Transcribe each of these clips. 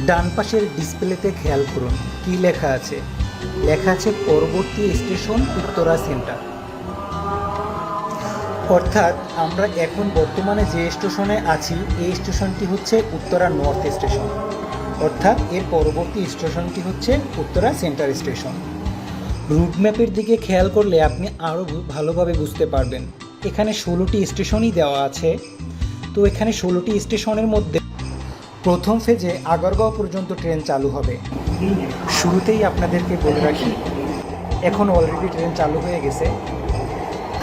ডান পাশের ডিসপ্লেতে খেয়াল করুন কি লেখা আছে। লেখা আছে পরবর্তী স্টেশন উত্তরা সেন্টার। অর্থাৎ আমরা এখন বর্তমানে যে স্টেশনে আছি এই স্টেশনটি হচ্ছে উত্তরা নর্থ স্টেশন, অর্থাৎ এর পরবর্তী স্টেশনটি হচ্ছে উত্তরা সেন্টার স্টেশন। রুট ম্যাপের দিকে খেয়াল করলে আপনি আরও ভালোভাবে বুঝতে পারবেন। এখানে 16টি স্টেশনই দেওয়া আছে। তো এখানে 16টি স্টেশনের মধ্যে প্রথম ফেজে আগারগাঁও পর্যন্ত ট্রেন চালু হবে। শুরুতেই আপনাদেরকে বলে রাখি, এখন অলরেডি ট্রেন চালু হয়ে গেছে।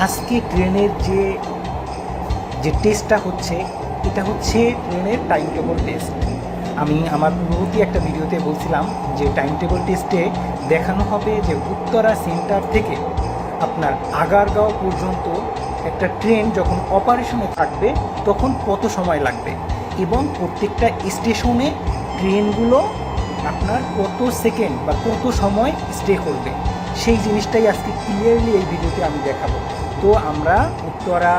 আজকে ট্রেনের যে টেস্টটা হচ্ছে, এটা হচ্ছে ট্রেনের টাইম টেবল টেস্ট। আমি আমার পূর্ববর্তী একটা ভিডিওতে বলছিলাম যে টাইম টেবল টেস্টে দেখানো হবে যে উত্তরা সেন্টার থেকে আপনার আগারগাঁও পর্যন্ত একটা ট্রেন যখন অপারেশনে থাকবে তখন কত সময় লাগবে এবং প্রত্যেকটা স্টেশনে ট্রেনগুলো আপনার কত সেকেন্ড বা কত সময় স্টে করবে, সেই জিনিসটাই আজকে ক্লিয়ারলি এই ভিডিওতে আমি দেখাবো। তো আমরা উত্তরা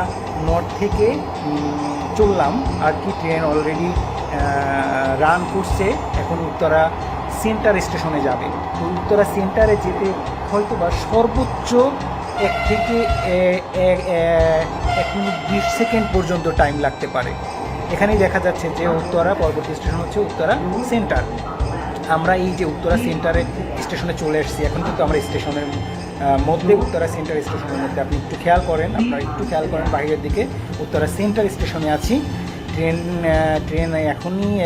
নর্থ থেকে চললাম আর কি, ট্রেন অলরেডি রান করছে, এখন উত্তরা সেন্টার স্টেশনে যাবে। তো উত্তরা সেন্টারে যেতে হয়তো বা সর্বোচ্চ 1 থেকে 1 মিনিট 20 সেকেন্ড পর্যন্ত টাইম লাগতে পারে। এখানেই দেখা যাচ্ছে যে উত্তরা পরবর্তী স্টেশন হচ্ছে উত্তরা সেন্টার। আমরা এই যে উত্তরা সেন্টারে স্টেশনে চলে এসেছি, এখন কিন্তু আমরা স্টেশনের মধ্যে উত্তরা সেন্টার স্টেশনের মধ্যে আপনি একটু খেয়াল করেন, বাইরের দিকে উত্তরা সেন্টার স্টেশনে আছি। ট্রেন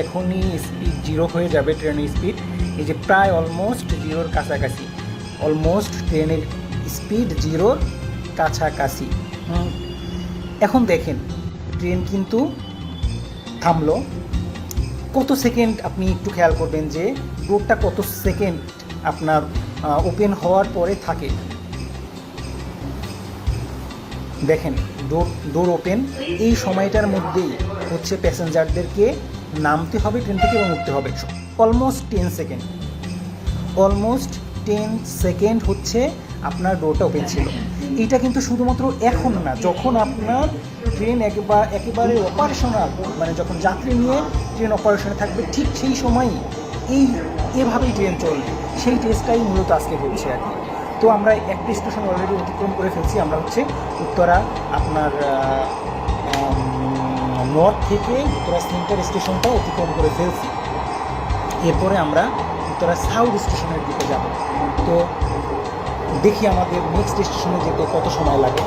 এখনই স্পিড 0 হয়ে যাবে। ট্রেনের স্পিড এই যে প্রায় অলমোস্ট 0-র কাছাকাছি, অলমোস্ট ট্রেনের স্পিড 0-র কাছাকাছি। এখন দেখেন ট্রেন কিন্তু থামলো। কত সেকেন্ড আপনি একটু খেয়াল করবেন যে ডোরটা কত সেকেন্ড আপনার ওপেন হওয়ার পরে থাকে। দেখেন ডোর ওপেন, এই সময়টার মধ্যেই হচ্ছে প্যাসেঞ্জারদেরকে নামতে হবে ট্রেন থেকে এবং উঠতে হবে। অলমোস্ট 10 সেকেন্ড হচ্ছে আপনার ডোরটা ওপেন ছিল। এটা কিন্তু শুধুমাত্র এখন না, যখন আপনার ট্রেন একেবারে অপারেশনাল, মানে যখন যাত্রী নিয়ে ট্রেন অপারেশনে থাকবে ঠিক সেই সময়ই এভাবেই ট্রেন চলবে। সেই টেস্টটাই মূলত আজকে হচ্ছে আর কি। তো আমরা একটা স্টেশন অলরেডি অতিক্রম করে ফেলছি। আমরা হচ্ছে উত্তরা আপনার নর্থ থেকে উত্তরা সেন্টার স্টেশনটা অতিক্রম করে ফেলছি। এরপরে আমরা উত্তরা সাউথ স্টেশনের দিকে যাব। তো দেখি আমাদের নেক্সট স্টেশনে যেতে কত সময় লাগে।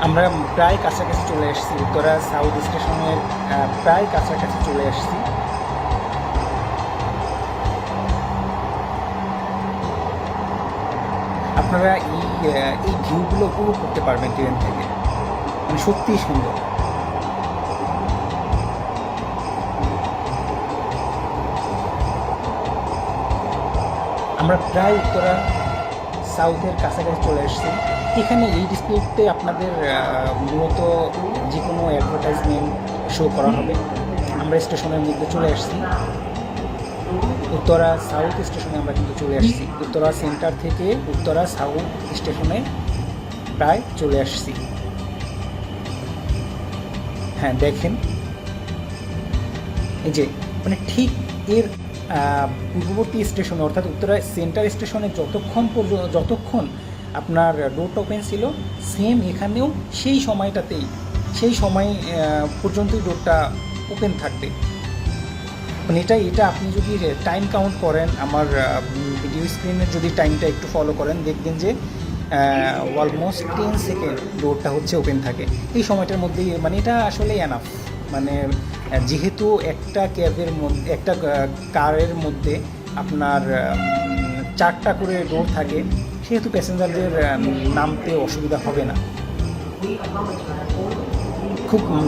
আমরা প্রায় কাছাকাছি চলে এসেছি, উত্তরা সাউথ স্টেশনের প্রায় কাছাকাছি চলে এসেছি। আপনারা এই ভিউগুলো উপভোগ করতে পারবেন ট্রেন থেকে, মানে সত্যিই সুন্দর। আমরা প্রায় উত্তরা সাউথের কাছাকাছি চলে এসেছি। এখানে এই ডিসপ্লেতে আপনাদের মূলত যে কোনো অ্যাডভার্টাইজমেন্ট শো করা হবে। আমরা স্টেশনের মধ্যে চলে এসেছি, উত্তরা সাউথ স্টেশনে আমরা কিন্তু চলে আসছি। উত্তরা সেন্টার থেকে উত্তরা সাউথ স্টেশনে প্রায় চলে আসছি। হ্যাঁ দেখেন, এই যে মানে ঠিক এর পূর্ববর্তী স্টেশনে অর্থাৎ উত্তরা সেন্টার স্টেশনে যতক্ষণ আপনার ডোরটা ওপেন ছিল, সেম এখানেও সেই সময় পর্যন্তই ডোরটা ওপেন থাকবে। মানে এটা আপনি যদি টাইম কাউন্ট করেন, আমার ভিডিও স্ক্রিনের যদি টাইমটা একটু ফলো করেন, দেখবেন যে অলমোস্ট 10 সেকেন্ড ডোরটা হচ্ছে ওপেন থাকে। এই সময়টার মধ্যেই মানে এটা আসলে এনাফ। মানে যেহেতু একটা কারের মধ্যে আপনার 4টা করে ডোর থাকে, সেহেতু প্যাসেঞ্জারদের নামতে অসুবিধা হবে না।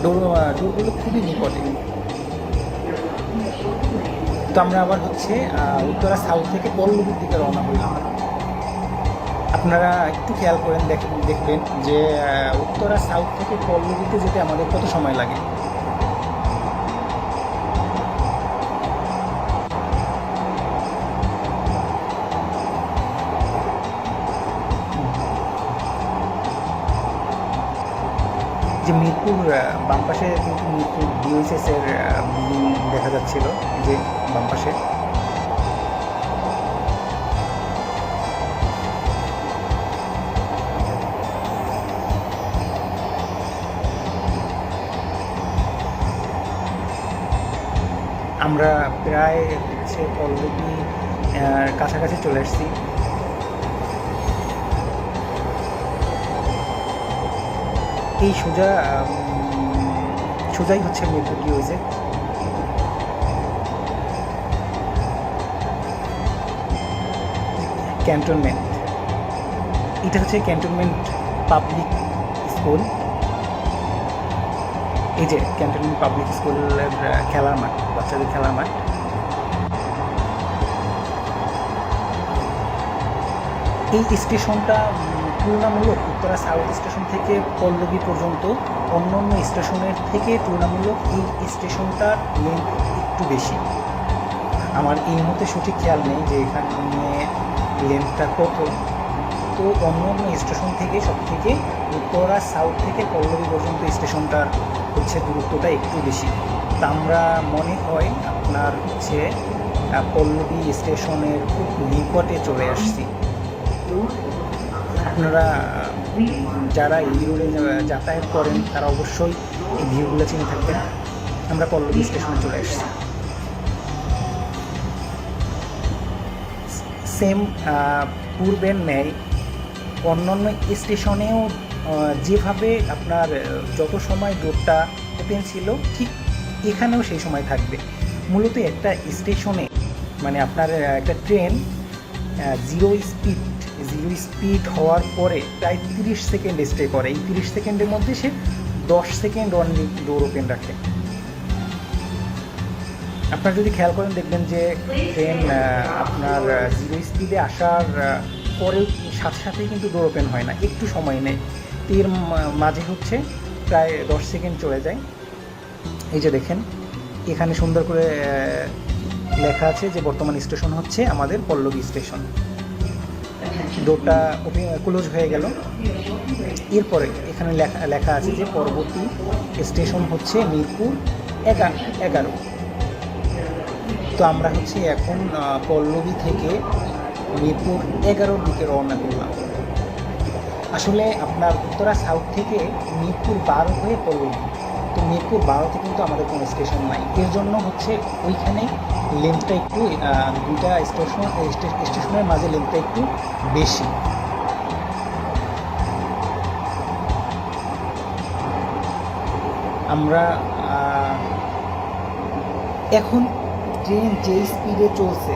ডোরগুলো খুবই নিকটে। তো আমরা আবার হচ্ছে উত্তরা সাউথ থেকে পল্লবীর দিকে রওনা হলাম। আপনারা একটু খেয়াল করেন, দেখবেন যে উত্তরা সাউথ থেকে পল্লবীতে যেতে আমাদের কত সময় লাগে। যে মিরপুর বাম পাশে কিন্তু মিরপুর ডিওএসএস এর বিল্ডিং দেখা যাচ্ছিল, এই যে বাম পাশে। আমরা প্রায় হচ্ছে পল্লবী কাছাকাছি চলে আসছি। এই সোজাই হচ্ছে মিরপুর ডিওএসএস। ক্যান্টনমেন্ট, এটা হচ্ছে ক্যান্টনমেন্ট পাবলিক স্কুল। এই যে ক্যান্টনমেন্ট পাবলিক স্কুলের খেলার মাঠ, বাচ্চাদের খেলার মাঠ। এই স্টেশনটা তুলনামূলক উত্তরা সাউথ স্টেশন থেকে পল্লবী পর্যন্ত অন্য অন্য স্টেশনের থেকে তুলনামূলক এই স্টেশনটার লেন্থ একটু বেশি। আমার এই মুহূর্তে সঠিক খেয়াল নেই যে এখানে লেন্থটা কত। তো অন্য অন্য স্টেশন থেকে সব থেকে উত্তরা সাউথ থেকে পল্লবী পর্যন্ত স্টেশনটার হচ্ছে দূরত্বটা একটু বেশি। তা আমরা মনে হয় আপনার হচ্ছে পল্লবী স্টেশনের খুব নিকটে চলে আসছি। আপনারা যারা এই রোডে যাতায়াত করেন তারা অবশ্যই এই ভিউগুলো চিনে থাকবেন। আমরা পল্লবী স্টেশনে চলে এসেছি। সেম পূর্বের ন্যায় অন্যান্য স্টেশনেও যেভাবে আপনার যত সময় ডোরটা ওপেন ছিল ঠিক এখানেও সেই সময় থাকবে। মূলত একটা স্টেশনে মানে আপনার একটা ট্রেন জিরো স্পিড হওয়ার পরে প্রায় 30 সেকেন্ড স্টে করে। এই 30 সেকেন্ডের মধ্যে সে 10 সেকেন্ড অনলি ডোর ওপেন রাখে। আপনারা যদি খেয়াল করেন দেখবেন যে ট্রেন আপনার জিরো স্পিডে আসার পরেও সাথে সাথেই কিন্তু ডোর ওপেন হয় না, একটু সময় নেয়। এর মাঝে হচ্ছে প্রায় 10 সেকেন্ড চলে যায়। এই যে দেখেন এখানে সুন্দর করে লেখা আছে যে বর্তমান স্টেশন হচ্ছে আমাদের পল্লবী স্টেশন। ডোরটা ক্লোজ হয়ে গেল। এরপরে এখানে লেখা আছে যে পরবর্তী স্টেশন হচ্ছে মিরপুর 11। তো আমরা হচ্ছে এখন পল্লবী থেকে মিরপুর 11-র দিকে রওনা করলাম। আসলে আপনার উত্তরা সাউথ থেকে মিরপুর 12 হয়ে পল্লবী। তো মিরপুর 12তে কিন্তু আমাদের কোনো স্টেশন নাই। এর জন্য হচ্ছে ওইখানে লেন্থটা একটু দুইটা স্টেশনের মাঝে লেন্থটা একটু বেশি। আমরা এখন ট্রেন যে স্পিডে চলছে,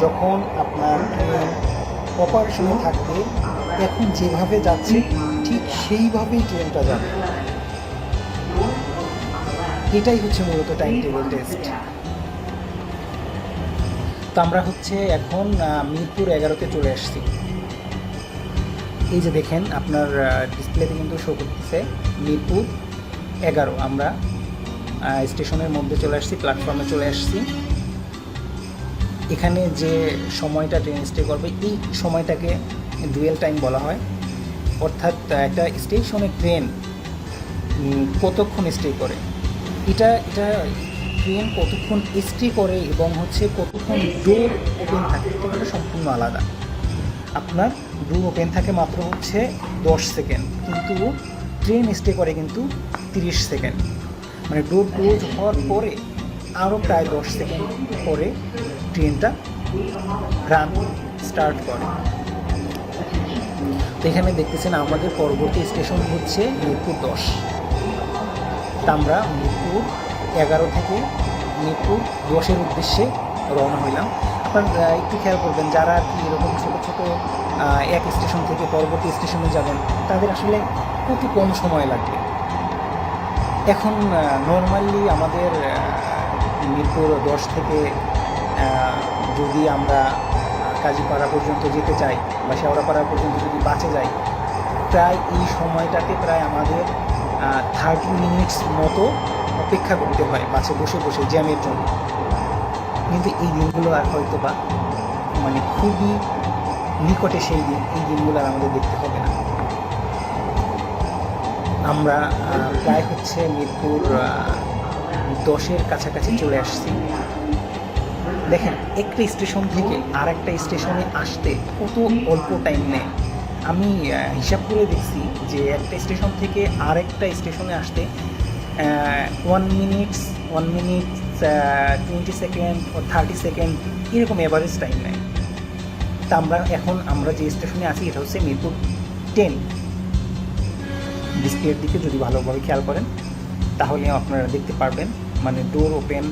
যখন আপনার ট্রেন অপারেশনে থাকবে এখন যেভাবে যাচ্ছে ঠিক সেইভাবেই ট্রেনটা যাবে। এটাই হচ্ছে মূলত টাইম টেবিল টেস্ট। তো আমরা হচ্ছে এখন মিরপুর 11তে চলে আসছি। এই যে দেখেন আপনার ডিসপ্লেতে কিন্তু শো করতেছে মিরপুর 11। আমরা স্টেশনের মধ্যে চলে আসছি, প্ল্যাটফর্মে চলে আসছি। এখানে যে সময়টা ট্রেন স্টে করবে এই সময়টাকে ডুয়েল টাইম বলা হয়। অর্থাৎ একটা স্টেশনে ট্রেন কতক্ষণ স্টে করে, এটা ট্রেন কতক্ষণ স্টে করে এবং হচ্ছে কতক্ষণ ডোর ওপেন থাকে এটা কিন্তু সম্পূর্ণ আলাদা। আপনার ডোর ওপেন থাকে মাত্র হচ্ছে 10 সেকেন্ড, কিন্তু ট্রেন স্টে করে কিন্তু 30 সেকেন্ড। মানে ডোর ক্লোজ হওয়ার পরে আরও প্রায় 10 সেকেন্ড পরে ট্রেনটা রান স্টার্ট করে। তো এখানে দেখতেছেন আমাদের পরবর্তী স্টেশন হচ্ছে মিরপুর 10। তা আমরা মিরপুর 11 থেকে মিরপুর 10-এর উদ্দেশ্যে রওনা হইলাম। আপনারা একটু খেয়াল করবেন যারা আর কি এরকম ছোটো ছোটো এক স্টেশন থেকে পরবর্তী স্টেশনে যাবেন তাদের আসলে কত কম সময় লাগবে। এখন নর্মালি আমাদের মিরপুর 10 থেকে যদি আমরা কাজীপাড়া পর্যন্ত যেতে চাই বা শেওড়াপাড়া পর্যন্ত যদি বাসে যাই, প্রায় এই সময়টাতে প্রায় আমাদের 30 মিনিটস মতো অপেক্ষা করতে হয় বাসে বসে বসে জ্যামের জন্য। কিন্তু এই দিনগুলো আর হয়তো বা মানে খুবই নিকটে সেই দিন, এই দিনগুলো আর আমাদের দেখতে হবে না। আমরা প্রায় হচ্ছে মিরপুর 10-এর কাছাকাছি চলে আসছি। দেখেন, একটা স্টেশন থেকে আর একটা স্টেশনে আসতে কত অল্প টাইম নেয়। আমি হিসাব করে দেখছি যে একটা স্টেশন থেকে আরেকটা স্টেশনে আসতে 1 মিনিট 20 সেকেন্ড ও 30 সেকেন্ড এরকম অ্যাভারেজ টাইম নেয়। তা আমরা যে স্টেশনে আছি এটা হচ্ছে মিরপুর 10। ডিসপ্লের দিকে যদি ভালোভাবে খেয়াল করেন তাহলে আপনারা দেখতে পারবেন, মানে ডোর ওপেন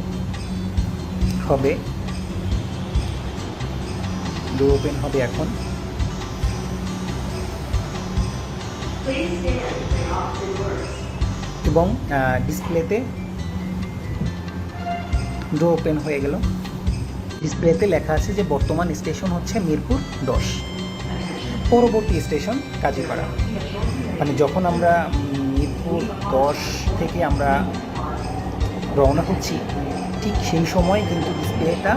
হবে এখন। এবং ডিসপ্লেতে ডোর ওপেন হয়ে গেল। ডিসপ্লেতে লেখা আছে যে বর্তমান স্টেশন হচ্ছে মিরপুর 10, পরবর্তী স্টেশন কাজীপাড়া। মানে যখন আমরা মিরপুর 10 থেকে আমরা রওনা হচ্ছি ঠিক সেই সময় কিন্তু ডিসপ্লেটা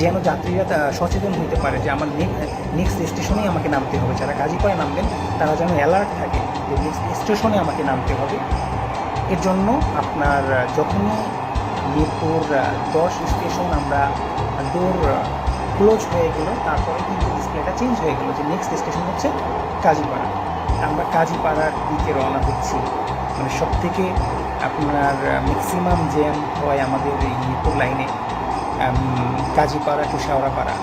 যেন যাত্রীরা সচেতন হতে পারে যে আমার নেক্সট স্টেশনেই আমাকে নামতে হবে। যারা কাজীপাড়ায় নামবেন তারা যেন অ্যালার্ট থাকে যে নেক্সট স্টেশনে আমাকে নামতে হবে। এর জন্য আপনার যখনই মিরপুর 10 স্টেশন আমরা ডোর ক্লোজ হয়ে গেল, তারপরে কিন্তু ডিসপ্লেটা চেঞ্জ হয়ে গেল যে নেক্সট স্টেশন হচ্ছে কাজীপাড়া। আমরা কাজীপাড়ার দিকে রওনা হচ্ছি। মানে সব থেকে আপনার ম্যাক্সিমাম জ্যাম হয় আমাদের এই মিরপুর লাইনে কাজীপাড়া টু শেওড়াপাড়া।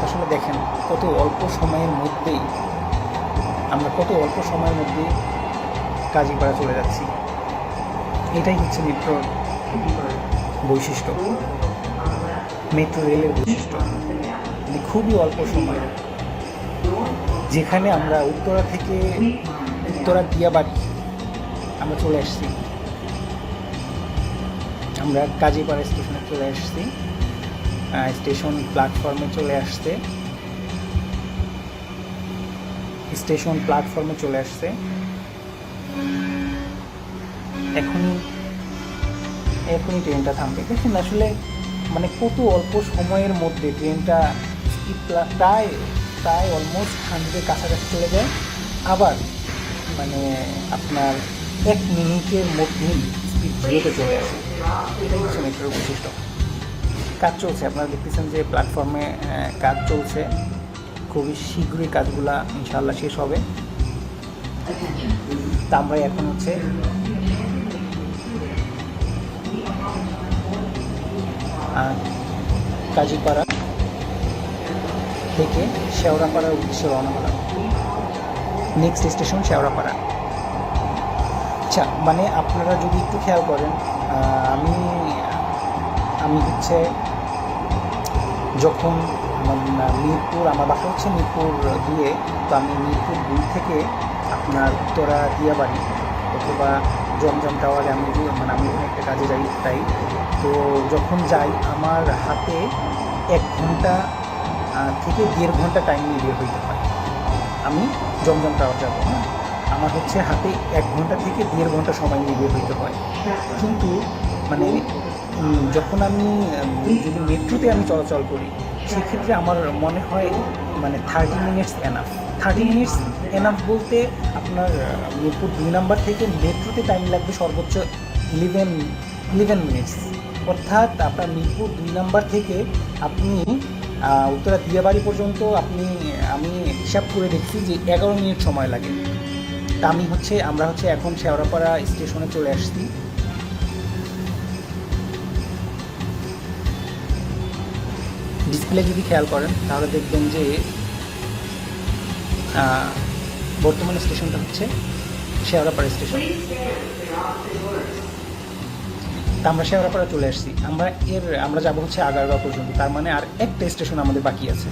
আসলে দেখেন কত অল্প সময়ের মধ্যেই কাজীপাড়া চলে যাচ্ছি। এটাই হচ্ছে মেট্রোর বৈশিষ্ট্য, মেট্রো রেলের বৈশিষ্ট্য। মানে খুবই অল্প সময়, যেখানে আমরা উত্তরা দিয়াবাড়ি আমরা চলে আসছি। আমরা কাজীপাড়া স্টেশনে চলে আসছি, স্টেশন প্ল্যাটফর্মে চলে আসছে। এখনই ট্রেনটা থামবে। দেখুন আসলে মানে কত অল্প সময়ের মধ্যে ট্রেনটা প্রায় অলমোস্ট 100-এর কাছাকাছি চলে যায়, আবার মানে আপনার 1 মিনিটের মধ্যেই স্পিড 0-তে চলে আসে। এটাই হচ্ছে মেট্রোর বৈশিষ্ট্য। কাজ চলছে, আপনারা দেখতেছেন যে প্ল্যাটফর্মে কাজ চলছে। খুবই শীঘ্রই কাজগুলা ইনশাআল্লাহ শেষ হবে। তা আমরা এখন হচ্ছে কাজীপাড়া থেকে শেওড়াপাড়ার উদ্দেশ্যে রওনা হলাম। Next station Shewrapara. আচ্ছা, মানে আপনারা যদি একটু খেয়াল করেন, আমি হচ্ছে যখন আমার বাসা হচ্ছে মিরপুর 2-এ, তো আমি মিরপুর 2 থেকে আপনার উত্তরা দিয়াবাড়ি অথবা জমজম টাওয়ারে আমি ওখানে একটা কাজে যাই, তাই তো যখন যাই আমার হাতে 1 ঘন্টা থেকে 1.5 ঘন্টা টাইম নিয়ে বের হইতে হয়। আমি জমজম টাওয়ার যাবো, আমার হচ্ছে হাতে 1 ঘন্টা থেকে 1.5 ঘন্টা সময় নিয়ে বের হইতে হয়। কিন্তু মানে যখন আমি যদি মেট্রোতে আমি চলাচল করি সেক্ষেত্রে আমার মনে হয় মানে 30 মিনিটস এনাফ। 30 মিনিটস এনাফ বলতে আপনার মিরপুর 2 নাম্বার থেকে মেট্রোতে টাইম লাগবে সর্বোচ্চ 11 মিনিটস। অর্থাৎ আপনার মিরপুর 2 নাম্বার থেকে আপনি উত্তরা দিয়াবাড়ি পর্যন্ত আমি হিসাব করে দেখছি যে 11 মিনিট সময় লাগে। তা আমরা হচ্ছে এখন শেওড়াপাড়া স্টেশনে চলে আসছি। ডিসপ্লে যদি খেয়াল করেন তাহলে দেখবেন যে বর্তমান স্টেশনটা হচ্ছে শেওড়াপাড়া স্টেশন। তা আমরা শেওড়াপাড়া চলে আসছি। আমরা যাবো হচ্ছে আগারগাঁও পর্যন্ত, তার মানে আর একটা স্টেশন আমাদের বাকি আছে।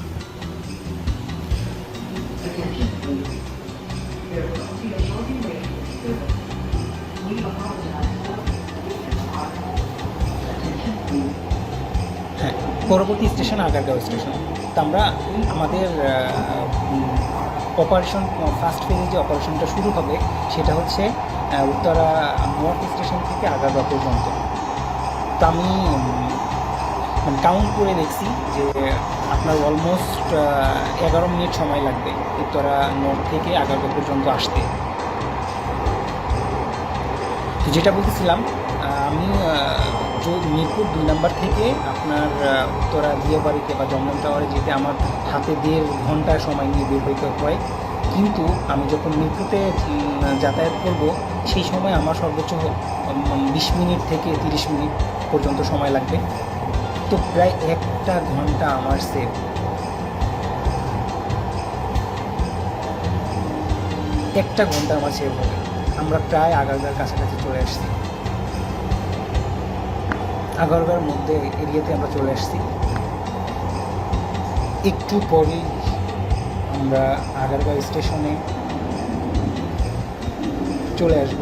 হ্যাঁ, পরবর্তী স্টেশন আগারগাঁও স্টেশন। তা আমরা আমাদের অপারেশন ফার্স্ট ফেজে যে অপারেশনটা শুরু হবে সেটা হচ্ছে উত্তরা নর্থ স্টেশন থেকে আগারগাঁও পর্যন্ত। তো আমি কাউন্ট করে দেখছি যে আপনার অলমোস্ট 11 মিনিট সময় লাগবে উত্তরা নর্থ থেকে আগারগাঁও পর্যন্ত আসতে। তো যেটা বলতেছিলাম, আমি মিরপুর 2 নাম্বার থেকে আপনার উত্তরা দিয়াবাড়িতে বা জমজম টাওয়ারে যেতে আমার হাতে 1.5 ঘন্টা সময় নিয়ে বের হইতে হয়। কিন্তু আমি যখন মিরপুরে যাতায়াত করব, সেই সময় আমার সর্বোচ্চ 20 মিনিট থেকে 30 মিনিট পর্যন্ত সময় লাগবে। তো প্রায় 1টা ঘন্টা আমার সেভ। একটা ঘন্টা আমার সেভ হবে। আমরা প্রায় আগারগাঁর কাছাকাছি চলে আসছি, আগারগাঁর মধ্যে এরিয়াতে আমরা চলে আসছি। একটু পরেই আমরা আগারগাঁও স্টেশনে চলে আসব।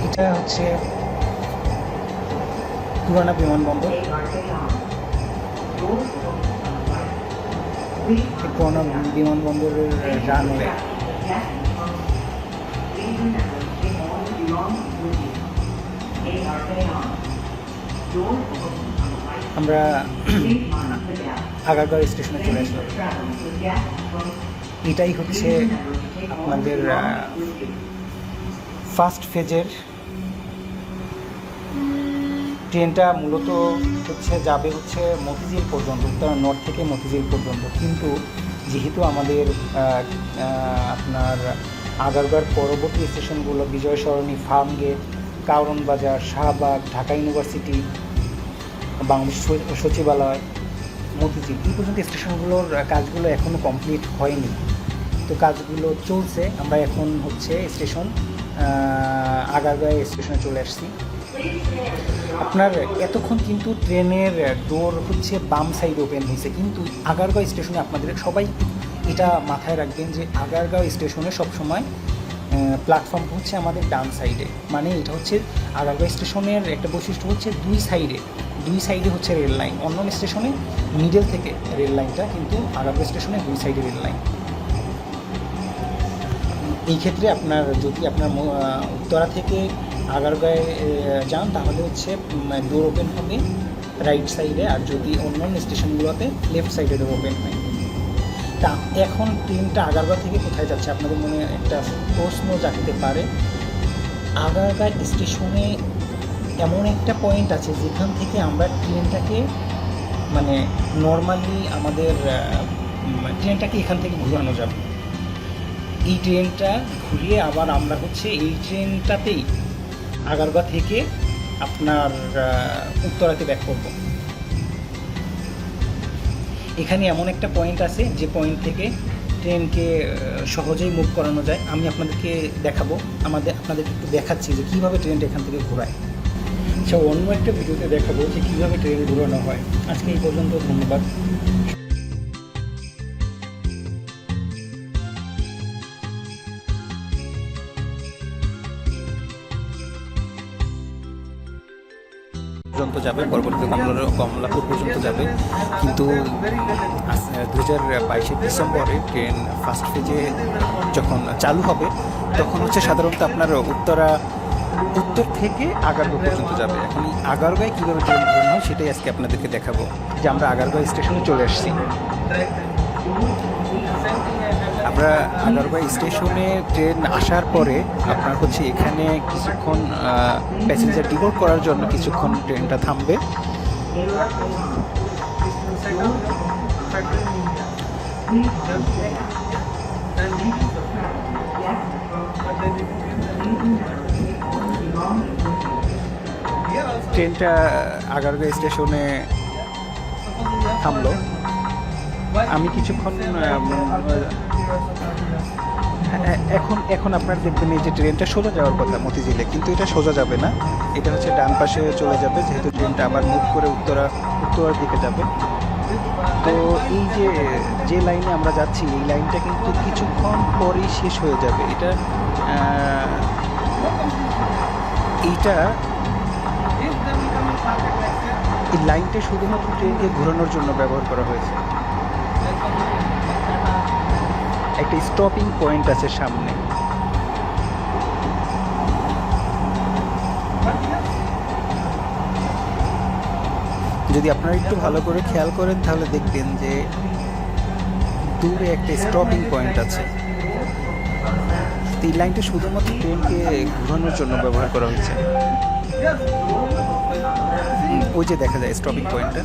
এটা হচ্ছে পুরানা বিমানবন্দর। পুরানা বিমানবন্দরের রানওয়ে। আমরা আগারগাঁও স্টেশনে চলে আসলাম। এটাই হচ্ছে আপনাদের ফার্স্ট ফেজের ট্রেনটা। মূলত যাবে মতিঝিল পর্যন্ত, উত্তরা নর্থ থেকে মতিঝিল পর্যন্ত। কিন্তু যেহেতু আমাদের আপনার আগারগাঁর পরবর্তী স্টেশনগুলো বিজয় সরণি, ফার্মগেট, কারওয়ান বাজার, শাহবাগ, ঢাকা ইউনিভার্সিটি, বাংলাদেশ সচিবালয়, মতিঝিল, এই পর্যন্ত স্টেশনগুলোর কাজগুলো এখনও কমপ্লিট হয়নি। তো কাজগুলো চলছে। আমরা এখন স্টেশন আগারগাঁও স্টেশনে চলে আসছি। আপনার এতক্ষণ কিন্তু ট্রেনের ডোর বাম সাইড ওপেন হয়েছে, কিন্তু আগারগাঁও স্টেশনে আপনাদের সবাই এটা মাথায় রাখবেন যে আগারগাঁও স্টেশনে সবসময় প্ল্যাটফর্ম আমাদের ডান সাইডে। মানে এটা আগারগাঁও স্টেশনের একটা বৈশিষ্ট্য দুই সাইডে রেল লাইন। অন্য স্টেশনে মিডল থেকে রেল লাইনটা, কিন্তু আগারগাঁও স্টেশনে দুই সাইডে রেল লাইন। এই ক্ষেত্রে আপনার যদি আপনার উত্তরা থেকে আগারগাঁয়ে যান, তাহলে ডোর ওপেন হবে রাইট সাইডে, আর যদি অন্য স্টেশনগুলোতে লেফট সাইডে ডোর ওপেন হয়। তা এখন ট্রেনটা আগারগাঁও থেকে কোথায় যাচ্ছে আপনাদের মনে একটা প্রশ্ন জাগতে পারে। আগারগাঁও স্টেশনে এমন একটা পয়েন্ট আছে যেখান থেকে আমরা ট্রেনটাকে নর্মালি আমাদের ট্রেনটাকে এখান থেকে ঘুরানো যাবে। এই ট্রেনটা ঘুরিয়ে আবার আমরা এই ট্রেনটাতেই আগারগাঁও থেকে আপনার উত্তরাতে ব্যাক করব। এখানে এমন একটা পয়েন্ট আছে যে পয়েন্ট থেকে ট্রেনকে সহজেই মুভ করানো যায়। আমি আপনাদেরকে দেখাবো, আপনাদেরকে একটু দেখাচ্ছি যে কীভাবে ট্রেনটা এখান থেকে ঘোরায়। অন্য একটা ভিডিওতে দেখাবো যে কীভাবে ট্রেন ঘোরানো হয়। আজকে এই পর্যন্ত, ধন্যবাদ। পর্যন্ত যাবে, পরবর্তীতে কমলাপুর পর্যন্ত যাবে। কিন্তু 2022 ডিসেম্বরে ট্রেন ফার্স্ট ফেজে যখন চালু হবে, তখন সাধারণত আপনার উত্তর থেকে আগারগাঁও পর্যন্ত যাবে। এখন আগারগাঁয়ে কীভাবে ট্রেন ঘোরানো হয় সেটাই আজকে আপনাদেরকে দেখাবো। যে আমরা আগারগাঁও স্টেশনে চলে আসছি। আমরা আগারগাঁও স্টেশনে ট্রেন আসার পরে আপনার এখানে কিছুক্ষণ প্যাসেঞ্জার ডিবোর্ড করার জন্য কিছুক্ষণ ট্রেনটা থামবে। ট্রেনটা আগারগাঁও স্টেশনে থামলো। আমি কিছুক্ষণ এখন আপনারা দেখবেন এই যে ট্রেনটা সোজা যাওয়ার কথা মতিঝিলে, কিন্তু এটা সোজা যাবে না। এটা ডান পাশে চলে যাবে, যেহেতু ট্রেনটা আবার মুভ করে উত্তরার দিকে যাবে। তো এই যে লাইনে আমরা যাচ্ছি, এই লাইনটা কিন্তু কিছুক্ষণ পরেই শেষ হয়ে যাবে। এই লাইনটা শুধুমাত্র ট্রেনকে ঘোরানোর জন্য ব্যবহার করা হয়েছে। একটা স্টপিং পয়েন্ট আছে সামনে। যদি আপনারা একটু ভালো করে খেয়াল করেন তাহলে দেখবেন যে দূরে একটা স্টপিং পয়েন্ট আছে। এই লাইনটা শুধুমাত্র ট্রেনকে ঘোরানোর জন্য ব্যবহার করা হয়েছে। ওই যে দেখা যায় স্টপিং পয়েন্টটা।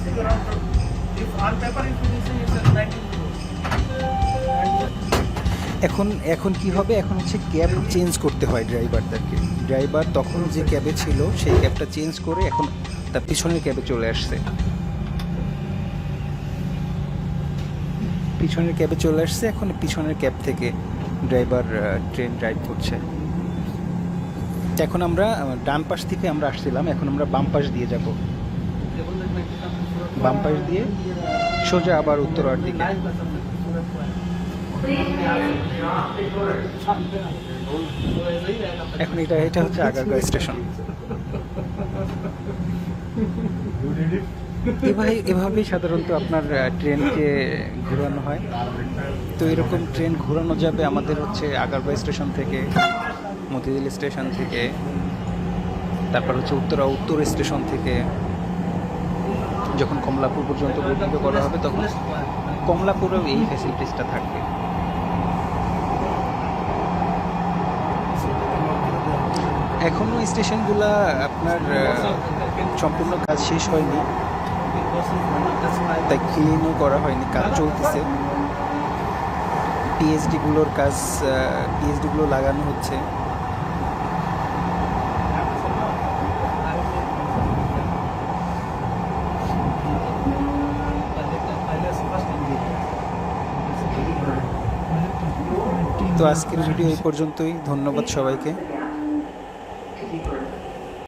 এখন এখন কি হবে, এখন হচ্ছে ক্যাব চেঞ্জ করতে হয় ড্রাইভারদেরকে। ড্রাইভার তখন যে ক্যাবে ছিল সেই ক্যাবটা চেঞ্জ করে এখন তার পিছনের ক্যাবে চলে আসছে। পিছনের ক্যাবে চলে আসছে, এখন পিছনের ক্যাব থেকে ড্রাইভার ট্রেন ড্রাইভ করছে। এখন আমরা ডান পাশ থেকে আমরা আসছিলাম, এখন আমরা বাম পাশ দিয়ে যাব। বাম পাশ দিয়ে সোজা আবার উত্তরার দিকে। এখন এটা হচ্ছে আগারগাঁও স্টেশন। এভাবেই সাধারণত আপনার ট্রেনকে ঘোরানো হয়। তো এরকম ট্রেন ঘোরানো যাবে আমাদের হচ্ছে আগারগাঁও স্টেশন থেকে, মতিঝিল স্টেশন থেকে, তারপর হচ্ছে উত্তর স্টেশন থেকে। যখন কমলাপুর পর্যন্ত বর্ধিত করা হবে তখন কমলাপুরেও এই ফ্যাসিলিটিসটা থাকবে। এখনো স্টেশনগুলা আপনার সম্পূর্ণ কাজ শেষ হয়নি, তাই ক্লিনও করা হয়নি, কাজ চলতেছে। পিএইচডিগুলো লাগানো হচ্ছে। তো আজকের ভিডিও এই পর্যন্তই। ধন্যবাদ সবাইকে।